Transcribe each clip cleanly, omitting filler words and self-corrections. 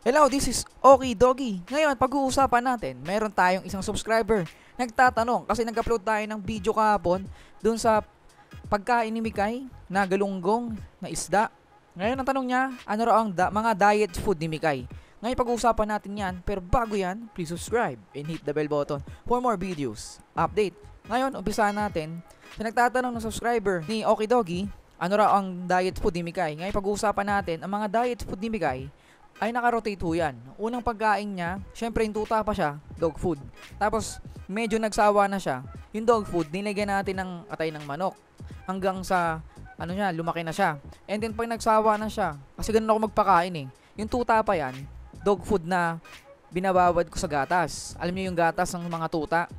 Hello, this is Okie Doggy. Ngayon, pag-uusapan natin, meron tayong isang subscriber. Nagtatanong kasi nag-upload tayo ng video kahapon dun sa pagkain ni Mikay na galunggong na isda. Ngayon, ang tanong niya, ano raw ang mga diet food ni Mikay? Ngayon, pag-uusapan natin yan. Pero bago yan, please subscribe and hit the bell button for more videos. Update. Ngayon, umpisahan natin. So, nagtatanong ng subscriber ni Okie Doggy, ano raw ang diet food ni Mikay? Ngayon, pag-uusapan natin, ang mga diet food ni Mikay ay naka-rotate ho yan. Unang pagkain niya, syempre yung tuta pa siya, dog food. Tapos, medyo nagsawa na siya. Yung dog food, nilagyan natin ng atay ng manok. Hanggang sa, lumaki na siya. And then, pag nagsawa na siya, kasi ganun ako magpakain eh. Yung tuta pa yan, dog food na binabawad ko sa gatas. Alam niyo yung gatas ng mga tuta?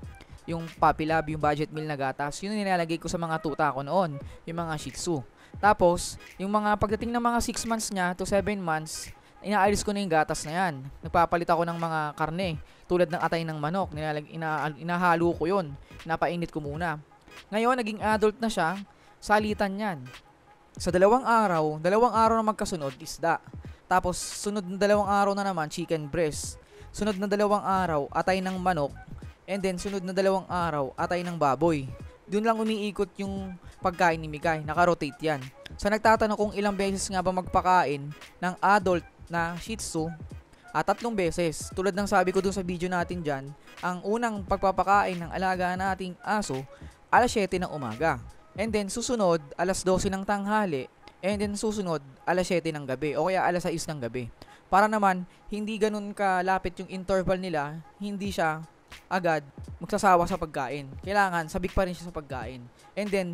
Yung Puppy Lab, yung budget meal na gatas. Yun yung nilalagay ko sa mga tuta ko noon. Yung mga Shih Tzu. Tapos, yung mga pagdating ng mga 6 months niya to 7 months, inaalis ko na yung gatas na yan. Nagpapalit ako ng mga karne, tulad ng atay ng manok. Inahalo ko yun. Napainit ko muna. Ngayon, naging adult na siya, salitan yan. Sa dalawang araw na magkasunod, isda. Tapos, sunod na 2 araw na naman, chicken breast. Sunod na 2 araw, atay ng manok. And then, sunod na 2 araw, atay ng baboy. Doon lang umiikot yung pagkain ni Mikay. Naka-rotate yan. So, nagtatanong kung ilang beses nga ba magpakain ng adult na Shih Tzu, 3 beses. Tulad ng sabi ko dun sa video natin dyan, ang unang pagpapakain ng alaga nating aso, alas 7 ng umaga. And then susunod, alas 12 ng tanghali. And then susunod, alas 7 ng gabi. O kaya alas 6 ng gabi. Para naman, hindi ganun kalapit yung interval nila, hindi siya agad magsasawa sa pagkain. Kailangan, sabik pa rin siya sa pagkain. And then,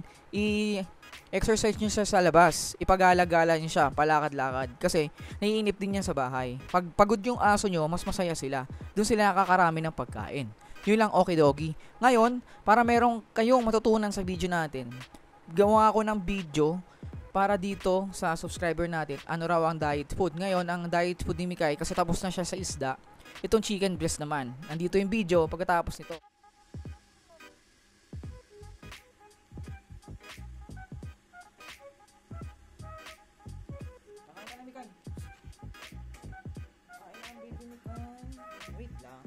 exercise nyo siya sa labas. Ipagala-gala nyo siya, palakad-lakad. Kasi, naiinip din yan sa bahay. Pag pagod yung aso nyo, mas masaya sila. Doon sila nakakarami ng pagkain. Yun lang, okay doggy. Ngayon, para merong kayong matutunan sa video natin, gawa ako ng video para dito sa subscriber natin, ano raw ang diet food. Ngayon, ang diet food ni Mikay, kasi tapos na siya sa isda, itong chicken breast naman. Nandito yung video pagkatapos nito. Wait lang.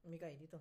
Mikay, dito.